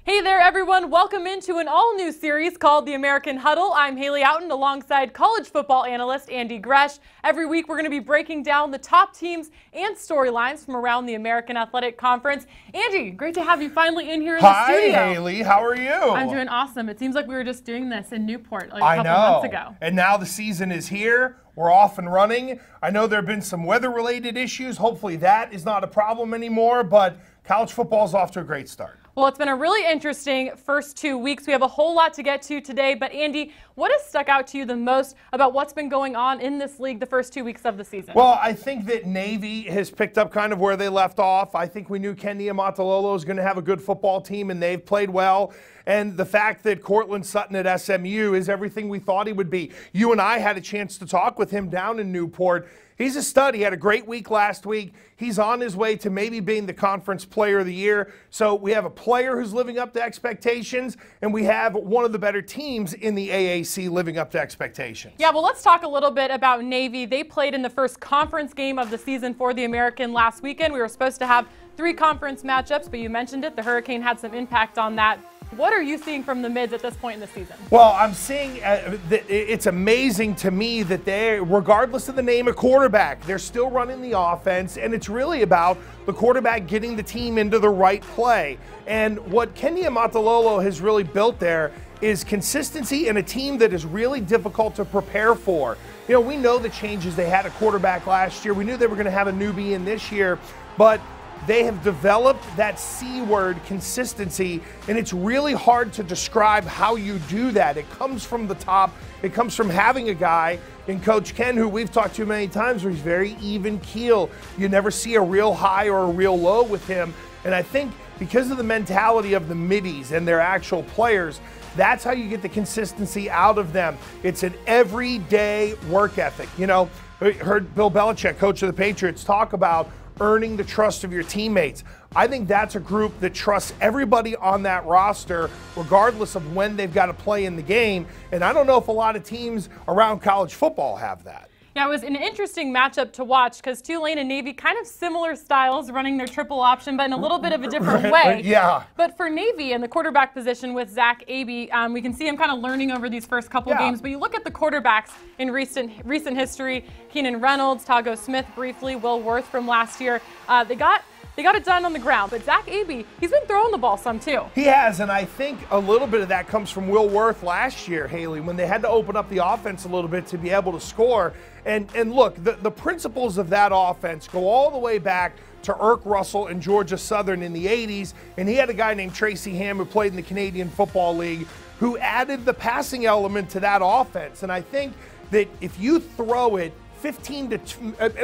Hey there, everyone. Welcome into an all-new series called The American Huddle. I'm Haley Oughton alongside college football analyst Andy Gresh. Every week, we're going to be breaking down the top teams and storylines from around the American Athletic Conference. Andy, great to have you finally in here in the studio. Hi, Haley. How are you? I'm doing awesome. It seems like we were just doing this in Newport like a couple months ago. And now the season is here. We're off and running. I know there have been some weather-related issues. Hopefully that is not a problem anymore, but college football is off to a great start. Well, it's been a really interesting first 2 weeks. We have a whole lot to get to today. But, Andy, what has stuck out to you the most about what's been going on in this league the first 2 weeks of the season? Well, I think that Navy has picked up kind of where they left off. I think we knew Kenny Amatololo is going to have a good football team, and they've played well. And the fact that Cortland Sutton at SMU is everything we thought he would be. You and I had a chance to talk with him down in Newport. He's a stud. He had a great week last week. He's on his way to maybe being the conference player of the year. So we have a player who's living up to expectations, and we have one of the better teams in the AAC living up to expectations. Yeah, well, let's talk a little bit about Navy. They played in the first conference game of the season for the American last weekend. We were supposed to have 3 conference matchups, but you mentioned it. The Hurricane had some impact on that. What are you seeing from the Mids at this point in the season? Well, I'm seeing that it's amazing to me that they, regardless of the name of quarterback, they're still running the offense, and it's really about the quarterback getting the team into the right play. And what Kenny Amatololo has really built there is consistency and a team that is really difficult to prepare for. You know, we know the changes they had at quarterback last year. We knew they were going to have a newbie in this year, but they have developed that C word, consistency, and it's really hard to describe how you do that. It comes from the top. It comes from having a guy in Coach Ken, who we've talked to many times, where he's very even keel. You never see a real high or a real low with him. And I think because of the mentality of the middies and their actual players, that's how you get the consistency out of them. It's an everyday work ethic. You know, I heard Bill Belichick, coach of the Patriots, talk about earning the trust of your teammates. I think that's a group that trusts everybody on that roster, regardless of when they've got to play in the game. And I don't know if a lot of teams around college football have that. Yeah, it was an interesting matchup to watch because Tulane and Navy kind of similar styles running their triple option, but in a little bit of a different way. Yeah. But for Navy in the quarterback position with Zach Abey, we can see him kind of learning over these first couple games. But you look at the quarterbacks in recent history, Keenan Reynolds, Tago Smith briefly, Will Worth from last year. They got it done on the ground, but Zach Abey, he's been throwing the ball some too. He has, and I think a little bit of that comes from Will Worth last year, Haley, when they had to open up the offense a little bit to be able to score. And look, the principles of that offense go all the way back to Irk Russell and Georgia Southern in the 80s, and he had a guy named Tracy Ham who played in the Canadian Football League who added the passing element to that offense. And I think that if you throw it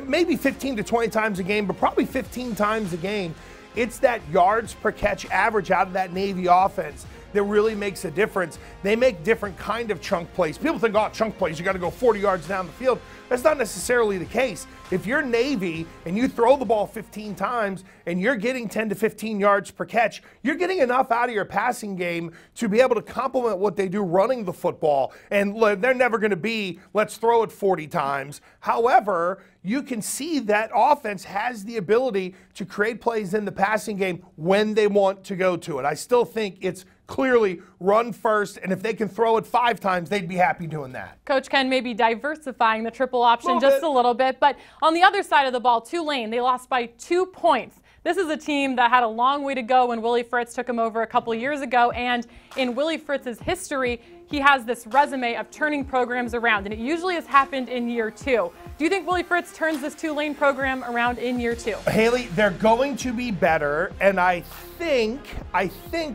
maybe 15 to 20 times a game, but probably 15 times a game, it's that yards per catch average out of that Navy offense that really makes a difference. They make different kind of chunk plays. People think, oh, chunk plays, you got to go 40 yards down the field. That's not necessarily the case. If you're Navy and you throw the ball 15 times and you're getting 10 to 15 yards per catch, you're getting enough out of your passing game to be able to complement what they do running the football. And they're never going to be, let's throw it 40 times. However, you can see that offense has the ability to create plays in the passing game when they want to go to it. I still think it's clearly run first, and if they can throw it 5 times, they'd be happy doing that. Coach Ken may be diversifying the triple option just a little bit, but on the other side of the ball, Tulane, they lost by 2 points. This is a team that had a long way to go when Willie Fritz took him over a couple years ago, and in Willie Fritz's history, he has this resume of turning programs around, and it usually has happened in year 2. Do you think Willie Fritz turns this Tulane program around in year 2? Haley, they're going to be better, and I think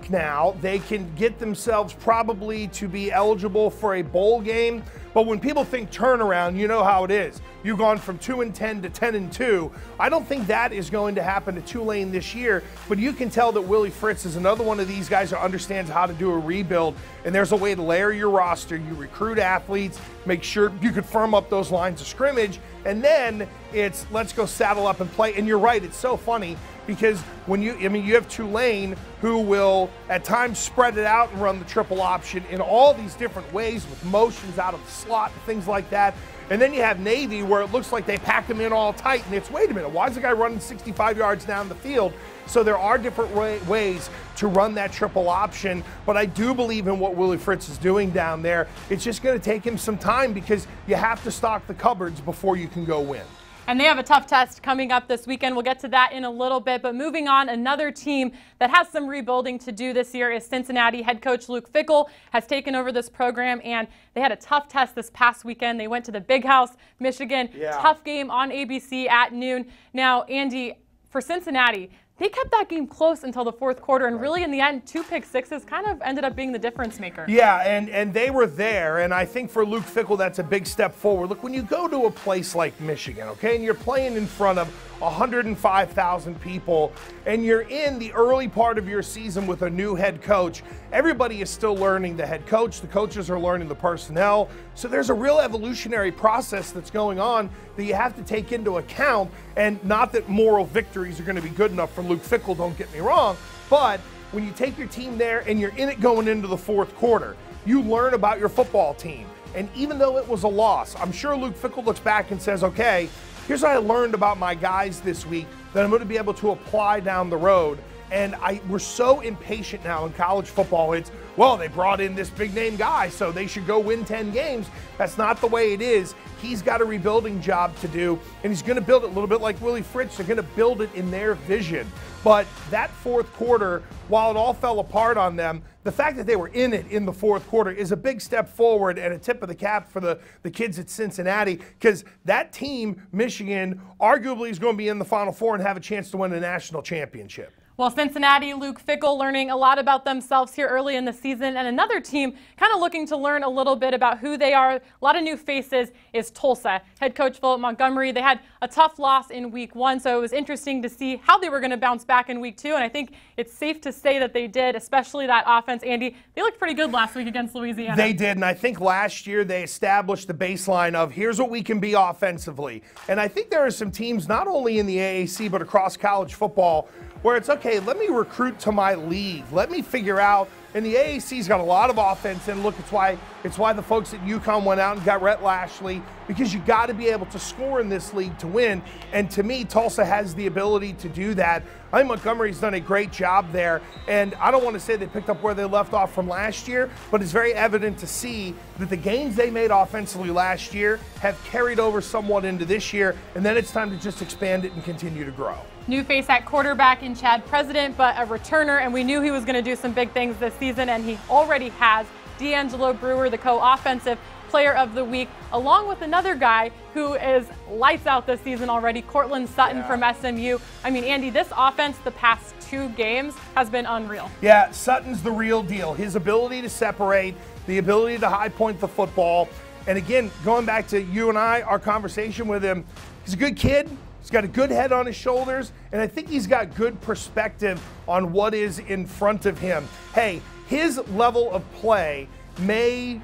now they can get themselves probably to be eligible for a bowl game. But when people think turnaround, you know how it is. You've gone from 2-10 to 10-2. I don't think that is going to happen to Tulane this year, but you can tell that Willie Fritz is another one of these guys who understands how to do a rebuild, and there's a way to layer your roster. You recruit athletes, make sure you could firm up those lines of scrimmage, and then it's let's go saddle up and play. And you're right, it's so funny because when you have Tulane who will at times spread it out and run the triple option in all these different ways with motions out of the slot and things like that. And then you have Navy where it looks like they packed them in all tight, and it's, wait a minute, why is the guy running 65 yards down the field? So there are different ways to run that triple option, but I do believe in what Willie Fritz is doing down there. It's just going to take him some time because you have to stock the cupboards before you can go win. And they have a tough test coming up this weekend. We'll get to that in a little bit. But moving on, another team that has some rebuilding to do this year is Cincinnati. Head coach Luke Fickell has taken over this program, and they had a tough test this past weekend. They went to the Big House, Michigan. Tough game on ABC at noon. Now, Andy, for Cincinnati, they kept that game close until the fourth quarter, and really in the end, 2 pick sixes kind of ended up being the difference maker. Yeah, and they were there, and I think for Luke Fickell, that's a big step forward. Look, when you go to a place like Michigan, okay, and you're playing in front of 105,000 people, and you're in the early part of your season with a new head coach, everybody is still learning the head coach. The coaches are learning the personnel. So there's a real evolutionary process that's going on that you have to take into account. And not that moral victories are going to be good enough for Luke Fickell, don't get me wrong, but when you take your team there and you're in it going into the fourth quarter, you learn about your football team. And even though it was a loss, I'm sure Luke Fickell looks back and says, okay, here's what I learned about my guys this week that I'm going to be able to apply down the road. And we're so impatient now in college football. It's, well, they brought in this big name guy, so they should go win 10 games. That's not the way it is. He's got a rebuilding job to do, and he's going to build it a little bit like Willie Fritz. They're going to build it in their vision. But that fourth quarter, while it all fell apart on them, the fact that they were in it in the fourth quarter is a big step forward and a tip of the cap for the kids at Cincinnati, because that team, Michigan, arguably is going to be in the Final Four and have a chance to win a national championship. Well, Cincinnati, Luke Fickell learning a lot about themselves here early in the season, and another team kind of looking to learn a little bit about who they are. A lot of new faces is Tulsa. Head coach Philip Montgomery, they had a tough loss in week 1, so it was interesting to see how they were going to bounce back in week 2, and I think it's safe to say that they did, especially that offense. Andy, they looked pretty good last week against Louisiana. They did, and I think last year they established the baseline of here's what we can be offensively. And I think there are some teams, not only in the AAC, but across college football, where it's, okay, let me recruit to my league. Let me figure out, and the AAC's got a lot of offense, and look, it's why the folks at UConn went out and got Rhett Lashley, because you got to be able to score in this league to win. And to me, Tulsa has the ability to do that. I think Montgomery's done a great job there, and I don't want to say they picked up where they left off from last year, but it's very evident to see that the gains they made offensively last year have carried over somewhat into this year, and then it's time to just expand it and continue to grow. New face at quarterback in Chad President, but a returner, and we knew he was going to do some big things this season, and he already has. D'Angelo Brewer, the co-offensive player of the week, along with another guy who is lights out this season already, Cortland Sutton from SMU. I mean, Andy, this offense the past 2 games has been unreal. Yeah, Sutton's the real deal. His ability to separate, the ability to high point the football. And again, going back to you and I, our conversation with him, he's a good kid. He's got a good head on his shoulders, and I think he's got good perspective on what is in front of him. Hey, his level of play may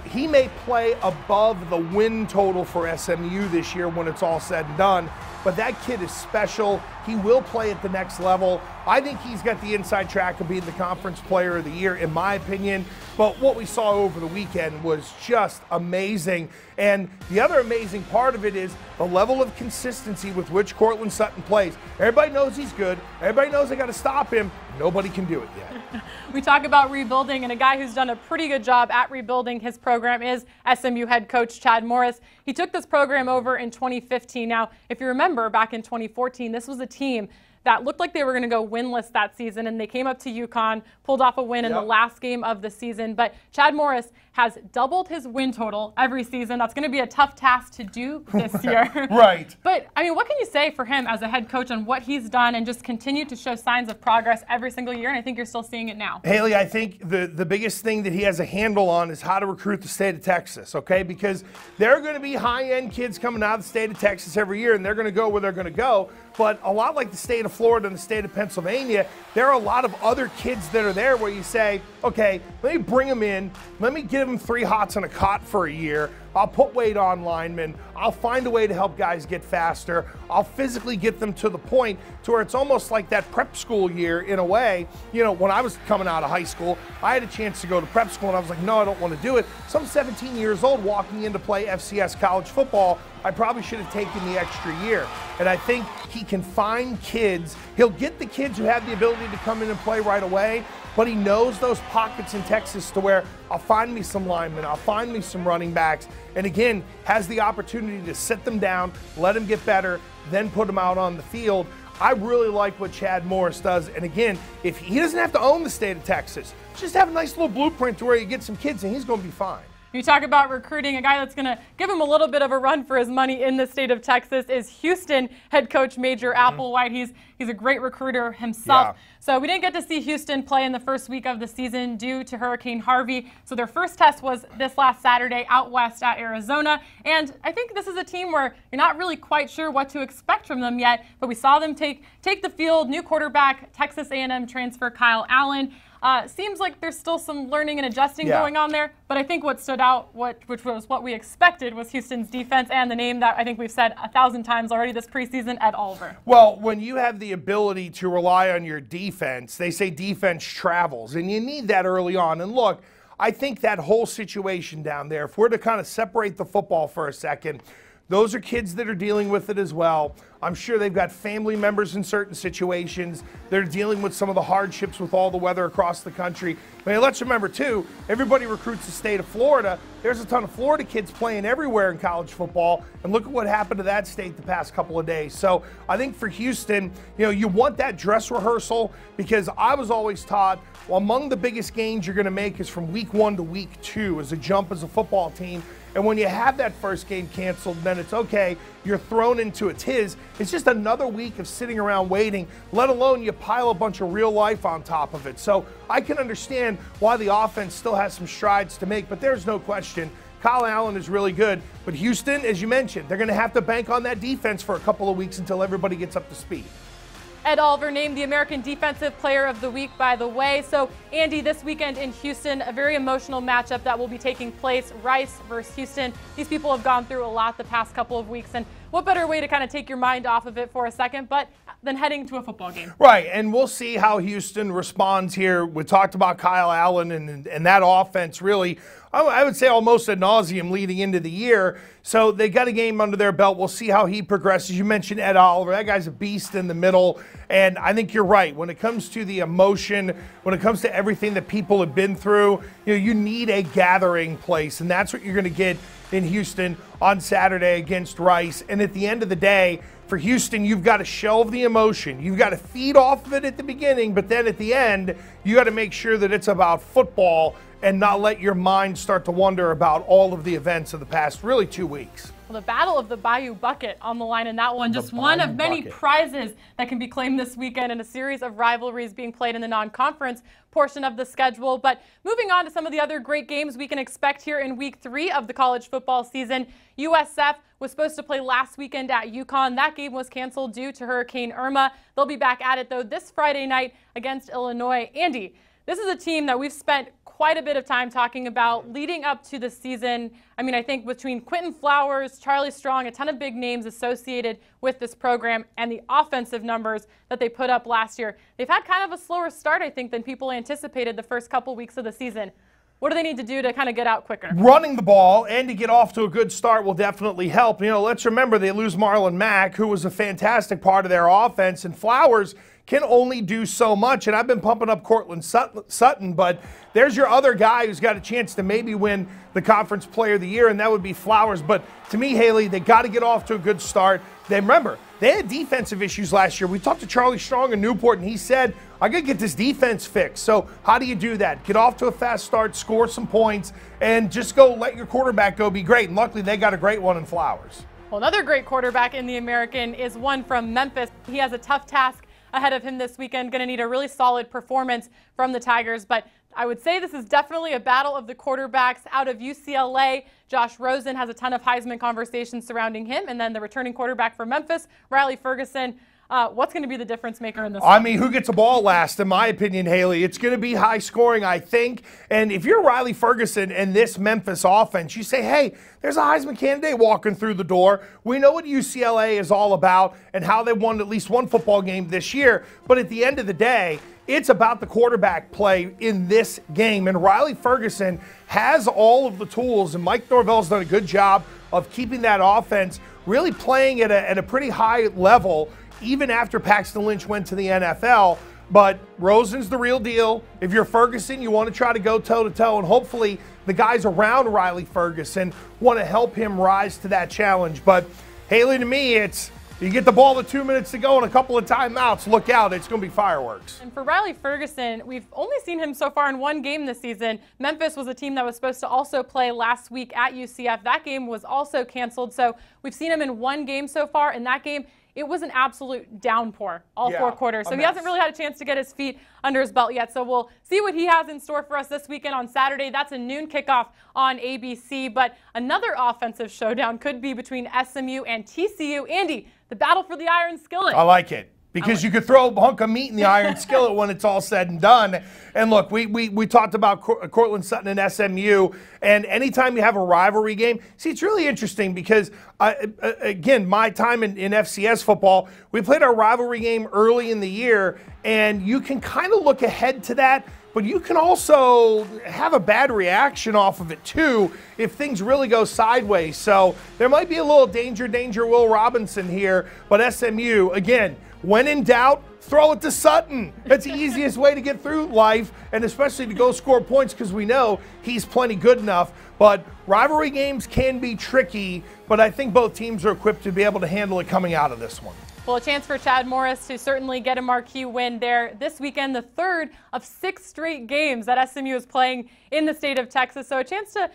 play above the win total for SMU this year when it's all said and done, but that kid is special. He will play at the next level. I think he's got the inside track of being the conference player of the year, in my opinion. But what we saw over the weekend was just amazing. And the other amazing part of it is the level of consistency with which Cortland Sutton plays. Everybody knows he's good. Everybody knows they got to stop him. Nobody can do it yet. We talk about rebuilding, and a guy who's done a pretty good job at rebuilding his program is SMU head coach Chad Morris. He took this program over in 2015. Now, if you remember, back in 2014, this was a team that looked like they were going to go winless that season, and they came up to UConn, pulled off a win in the last game of the season. But Chad Morris has doubled his win total every season. That's going to be a tough task to do this year. Right. But, I mean, what can you say for him as a head coach on what he's done and just continue to show signs of progress every single year? And I think you're still seeing it now. Haley, I think the biggest thing that he has a handle on is how to recruit the state of Texas, okay? Because there are going to be high-end kids coming out of the state of Texas every year, and they're going to go where they're going to go. But a lot like the state of Florida and the state of Pennsylvania, there are a lot of other kids that are there where you say, okay, let me bring them in, let me give them 3 hots and a cot for a year, I'll put weight on linemen. I'll find a way to help guys get faster. I'll physically get them to the point to where it's almost like that prep school year in a way. You know, when I was coming out of high school, I had a chance to go to prep school, and I was like, no, I don't want to do it. So I'm 17 years old walking in to play FCS college football. I probably should have taken the extra year. And I think he can find kids. He'll get the kids who have the ability to come in and play right away, but he knows those pockets in Texas to where I'll find me some linemen, I'll find me some running backs, and again, has the opportunity to sit them down, let them get better, then put them out on the field. I really like what Chad Morris does. And again, if he doesn't have to own the state of Texas, just have a nice little blueprint to where you get some kids and he's going to be fine. You talk about recruiting, a guy that's going to give him a little bit of a run for his money in the state of Texas is Houston head coach Major Applewhite. He's a great recruiter himself. Yeah. So we didn't get to see Houston play in the first week of the season due to Hurricane Harvey. So their first test was this last Saturday out west at Arizona. And I think this is a team where you're not really quite sure what to expect from them yet. But we saw them take the field. New quarterback, Texas A&M transfer Kyle Allen. Seems like there's still some learning and adjusting going on there, but I think what stood out, which was what we expected, was Houston's defense and the name that I think we've said 1,000 times already this preseason, Ed Oliver. Well, when you have the ability to rely on your defense, they say defense travels, and you need that early on. And look, I think that whole situation down there, if we're to kind of separate the football for a second, those are kids that are dealing with it as well. I'm sure they've got family members in certain situations. They're dealing with some of the hardships with all the weather across the country. But let's remember, too, everybody recruits the state of Florida. There's a ton of Florida kids playing everywhere in college football. And look at what happened to that state the past couple of days. So I think for Houston, you want that dress rehearsal, because I was always taught, well, among the biggest gains you're going to make is from week 1 to week 2 as a jump as a football team. And when you have that first game canceled, then it's okay. You're thrown into a tiz. It's just another week of sitting around waiting, let alone you pile a bunch of real life on top of it. So I can understand why the offense still has some strides to make, but there's no question. Kyle Allen is really good. But Houston, as you mentioned, they're going to have to bank on that defense for a couple of weeks until everybody gets up to speed. Ed Oliver named the American Defensive Player of the Week, by the way. So, Andy, this weekend in Houston, a very emotional matchup that will be taking place, Rice versus Houston. These people have gone through a lot the past couple of weeks, and what better way to kind of take your mind off of it for a second than heading to a football game? Right, and we'll see how Houston responds here. We talked about Kyle Allen and that offense really, I would say almost ad nauseum leading into the year. So they got a game under their belt. We'll see how he progresses. You mentioned Ed Oliver. That guy's a beast in the middle. And I think you're right. When it comes to the emotion, when it comes to everything that people have been through, you need a gathering place. And that's what you're going to get in Houston on Saturday against Rice. And at the end of the day, for Houston, you've got to shelve the emotion. You've got to feed off of it at the beginning, but then at the end, you got to make sure that it's about football and not let your mind start to wonder about all of the events of the past, really, 2 weeks. Well, the Battle of the Bayou Bucket on the line in that one. Just one of many prizes that can be claimed this weekend in a series of rivalries being played in the non-conference portion of the schedule. But moving on to some of the other great games we can expect here in week 3 of the college football season. USF was supposed to play last weekend at UConn. That game was canceled due to Hurricane Irma. They'll be back at it, though, this Friday night against Illinois. Andy, this is a team that we've spent quite a bit of time talking about leading up to the season. I mean, I think between Quentin Flowers, Charlie Strong, a ton of big names associated with this program, and the offensive numbers that they put up last year, they've had kind of a slower start, I think, than people anticipated the first couple weeks of the season. What do they need to do to kind of get out quicker? Running the ball and to get off to a good start will definitely help. Let's remember they lose Marlon Mack, who was a fantastic part of their offense, and Flowers can only do so much. And I've been pumping up Cortland Sutton, but there's your other guy who's got a chance to maybe win the Conference Player of the Year, and that would be Flowers. But to me, Haley, they got to get off to a good start. Then remember, they had defensive issues last year. We talked to Charlie Strong in Newport, and he said, I got to get this defense fixed. So how do you do that? Get off to a fast start, score some points, and just go let your quarterback go be great. And luckily, they got a great one in Flowers. Well, another great quarterback in the American is one from Memphis. He has a tough task ahead of him this weekend. Going to need a really solid performance from the Tigers, but I would say this is definitely a battle of the quarterbacks out of UCLA. Josh Rosen has a ton of Heisman conversations surrounding him, and then the returning quarterback for Memphis, Riley Ferguson. What's going to be the difference maker in this I one? mean, who gets the ball last, in my opinion, Haley? It's going to be high scoring, I think. And if you're Riley Ferguson and this Memphis offense, you say, hey, there's a Heisman candidate walking through the door. We know what UCLA is all about and how they won at least one football game this year. But at the end of the day, it's about the quarterback play in this game. And Riley Ferguson has all of the tools, and Mike Norvell's done a good job of keeping that offense really playing at a pretty high level, even after Paxton Lynch went to the NFL. But Rosen's the real deal. If you're Ferguson, you want to try to go toe-to-toe, and hopefully the guys around Riley Ferguson want to help him rise to that challenge. But, Haley, to me, it's you get the ball with 2 minutes to go and a couple of timeouts, look out, it's going to be fireworks. And for Riley Ferguson, we've only seen him so far in one game this season. Memphis was a team that was supposed to also play last week at UCF. That game was also canceled, so we've seen him in one game so far. In that game, it was an absolute downpour all 4 quarters. So he hasn't really had a chance to get his feet under his belt yet. So we'll see what he has in store for us this weekend on Saturday. That's a noon kickoff on ABC. But another offensive showdown could be between SMU and TCU. Andy, the battle for the iron skillet. I like it. Because you could throw a hunk of meat in the iron skillet when it's all said and done. And look, we talked about Cortland Sutton and SMU, and anytime you have a rivalry game, see, it's really interesting because, again, my time in FCS football, we played our rivalry game early in the year, and you can kind of look ahead to that, but you can also have a bad reaction off of it, too, if things really go sideways. So there might be a little danger, Will Robinson here, but SMU, again, when in doubt, throw it to Sutton. That's the easiest way to get through life, and especially to go score points because we know he's plenty good enough. But rivalry games can be tricky, but I think both teams are equipped to be able to handle it coming out of this one. Well, a chance for Chad Morris to certainly get a marquee win there this weekend, the third of 6 straight games that SMU is playing in the state of Texas. So a chance to,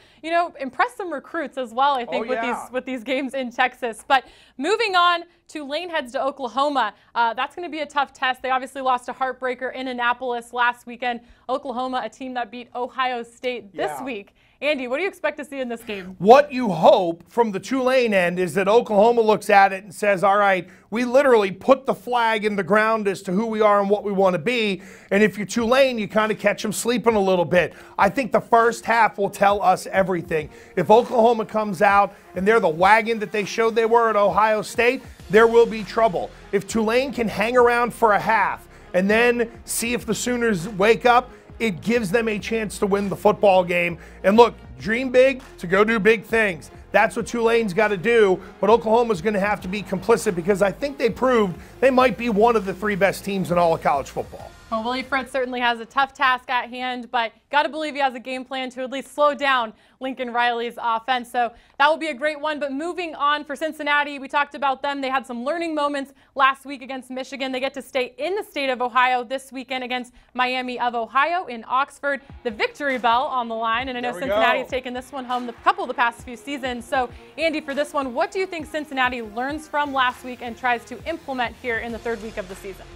impress some recruits as well, I think, with these games in Texas. But moving on, Tulane heads to Oklahoma. That's going to be a tough test. They obviously lost a heartbreaker in Annapolis last weekend. Oklahoma, a team that beat Ohio State this week. Andy, what do you expect to see in this game? What you hope from the Tulane end is that Oklahoma looks at it and says, all right, we literally put the flag in the ground as to who we are and what we want to be. And if you're Tulane, you kind of catch them sleeping a little bit. I think the first half will tell us everything. If Oklahoma comes out and they're the wagon that they showed they were at Ohio State, there will be trouble. If Tulane can hang around for a half and then see if the Sooners wake up, it gives them a chance to win the football game. And look, dream big to go do big things. That's what Tulane's got to do, but Oklahoma's going to have to be complicit because I think they proved they might be one of the 3 best teams in all of college football. Well, Willie Fritz certainly has a tough task at hand, but got to believe he has a game plan to at least slow down Lincoln Riley's offense. So that will be a great one. But moving on for Cincinnati, we talked about them. They had some learning moments last week against Michigan. They get to stay in the state of Ohio this weekend against Miami of Ohio in Oxford. The victory bell on the line, and I know Cincinnati has taken this one home a couple of the past few seasons. So, Andy, for this one, what do you think Cincinnati learns from last week and tries to implement here in the 3rd week of the season?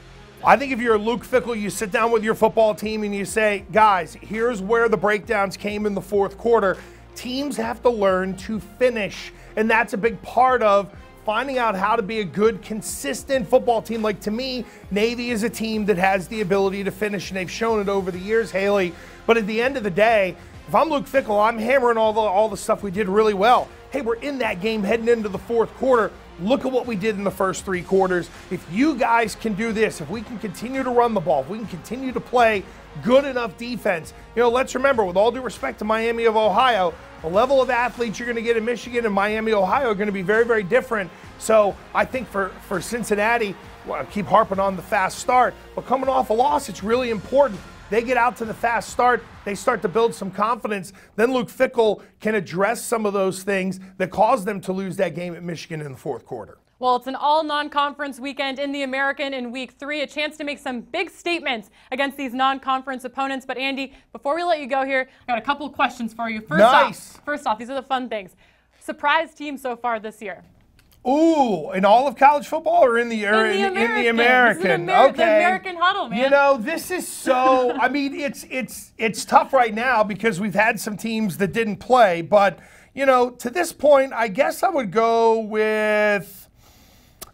I think if you're Luke Fickell, you sit down with your football team and you say, guys, here's where the breakdowns came in the 4th quarter. Teams have to learn to finish, and that's a big part of finding out how to be a good, consistent football team. Like, to me, Navy is a team that has the ability to finish, and they've shown it over the years, Haley. But at the end of the day, if I'm Luke Fickell, I'm hammering all the stuff we did really well. Hey, we're in that game heading into the 4th quarter. Look at what we did in the first 3 quarters. If you guys can do this, if we can continue to run the ball, if we can continue to play good enough defense, let's remember, with all due respect to Miami of Ohio, the level of athletes you're going to get in Michigan and Miami, Ohio are going to be very, very different. So I think for Cincinnati, well, I keep harping on the fast start, but coming off a loss, it's really important. They get out to the fast start. They start to build some confidence. Then Luke Fickell can address some of those things that caused them to lose that game at Michigan in the 4th quarter. Well, it's an all non-conference weekend in the American in week 3, a chance to make some big statements against these non-conference opponents. But Andy, before we let you go here, I got a couple of questions for you. First off, these are the fun things. Surprise team so far this year. Ooh, in all of college football or in the American? Okay. The American Huddle, man. This is so, I mean, it's tough right now because we've had some teams that didn't play, but, to this point, I guess I would go with,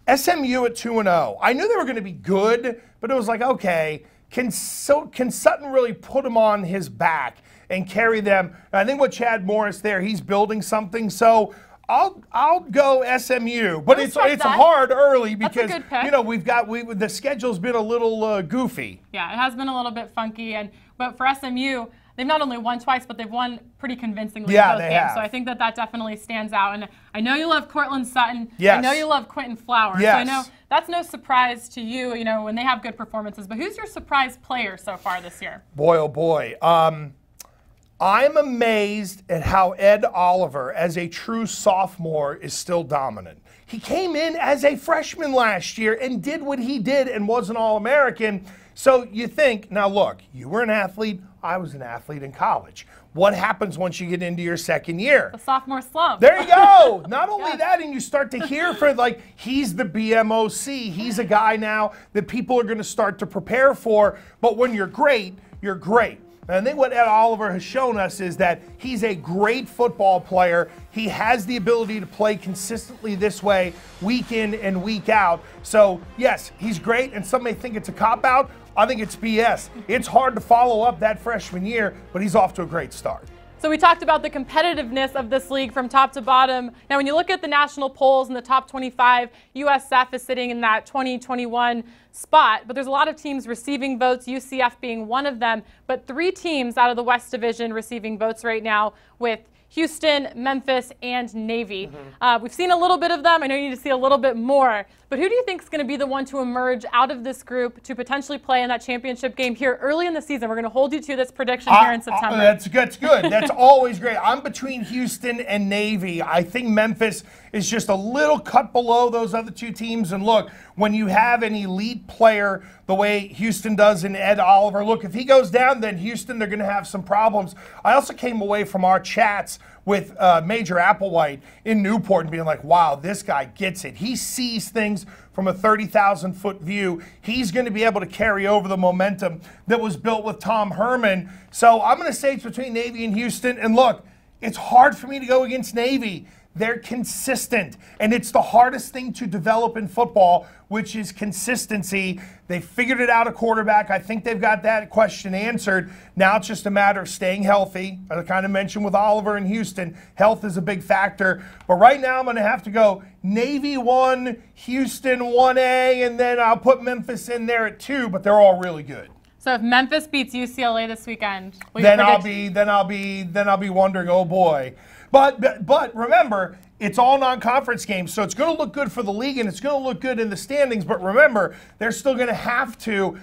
SMU at 2-0. I knew they were going to be good, but it was like, okay, can Sutton really put them on his back and carry them? And I think with Chad Morris there, he's building something. So I'll go SMU, but it's hard early because the schedule's been a little goofy. Yeah, it has been a little bit funky, but for SMU, they've not only won twice, but they've won pretty convincingly in both games. Have. So I think that definitely stands out. And I know you love Cortland Sutton. Yes. I know you love Quentin Flowers. Yes. So I know that's no surprise to you, when they have good performances. But who's your surprise player so far this year? Boy, oh boy. I'm amazed at how Ed Oliver, as a true sophomore, is still dominant. He came in as a freshman last year and did what he did and was an All-American. So you think, now look, you were an athlete, I was an athlete in college. What happens once you get into your second year? The sophomore slump. There you go. Not only that, and you start to hear he's the BMOC. He's a guy now that people are going to start to prepare for. But when you're great, you're great. And I think what Ed Oliver has shown us is that he's a great football player. He has the ability to play consistently this way, week in and week out. So, yes, he's great, and some may think it's a cop-out. I think it's BS. It's hard to follow up that freshman year, but he's off to a great start. So we talked about the competitiveness of this league from top to bottom. Now, when you look at the national polls in the top 25, USF is sitting in that 2021 spot, but there's a lot of teams receiving votes, UCF being one of them, but 3 teams out of the West Division receiving votes right now with Houston, Memphis, and Navy. We've seen a little bit of them. I know you need to see a little bit more. But who do you think is going to be the one to emerge out of this group to potentially play in that championship game here early in the season? We're going to hold you to this prediction here in September. That's good. That's always great. I'm between Houston and Navy. I think Memphis is just a little cut below those other 2 teams. And look, when you have an elite player the way Houston does in Ed Oliver, look, if he goes down, then Houston, they're going to have some problems. I also came away from our chats with Major Applewhite in Newport and being like, wow, this guy gets it. He sees things from a 30,000-foot view. He's going to be able to carry over the momentum that was built with Tom Herman. So I'm going to say it's between Navy and Houston. And look, it's hard for me to go against Navy. They're consistent, and it's the hardest thing to develop in football, which is consistency. They figured it out at quarterback. I think they've got that question answered. Now it's just a matter of staying healthy. I kind of mentioned with Oliver in Houston, health is a big factor. But right now I'm going to have to go Navy 1, Houston 1A, and then I'll put Memphis in there at 2, but they're all really good. So if Memphis beats UCLA this weekend, then I'll be wondering, oh boy. But remember, it's all non-conference games, so it's going to look good for the league and it's going to look good in the standings. But remember, they're still going to have to,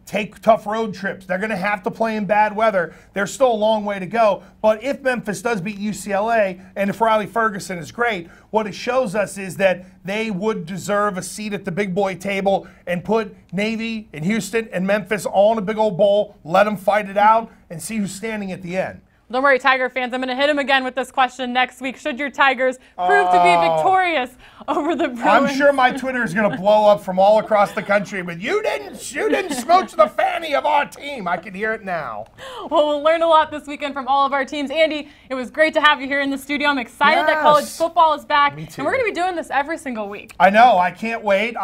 take tough road trips. They're going to have to play in bad weather. There's still a long way to go. But if Memphis does beat UCLA, and if Riley Ferguson is great, what it shows us is that they would deserve a seat at the big boy table and put Navy and Houston and Memphis all in a big old bowl, let them fight it out, and see who's standing at the end. Don't worry, Tiger fans. I'm going to hit him again with this question next week. Should your Tigers prove to be victorious over the Bruins? I'm sure my Twitter is going to blow up from all across the country, but you didn't smooch the fanny of our team. I can hear it now. Well, we'll learn a lot this weekend from all of our teams. Andy, it was great to have you here in the studio. I'm excited that college football is back. Me too. And we're going to be doing this every single week. I know. I can't wait.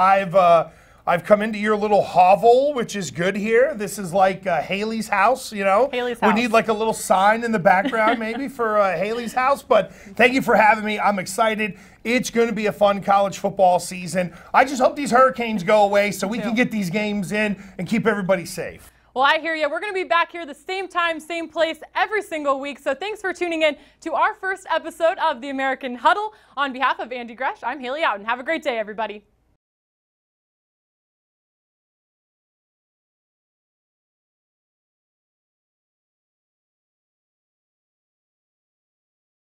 I've come into your little hovel, which is good here. This is like Hali's house, Hali's house. We need like a little sign in the background maybe for Hali's house. But thank you for having me. I'm excited. It's going to be a fun college football season. I just hope these hurricanes go away so we can get these games in and keep everybody safe. Well, I hear you. We're going to be back here the same time, same place every single week. So thanks for tuning in to our first episode of the American Huddle. On behalf of Andy Gresh, I'm Hali Oughton. Have a great day, everybody.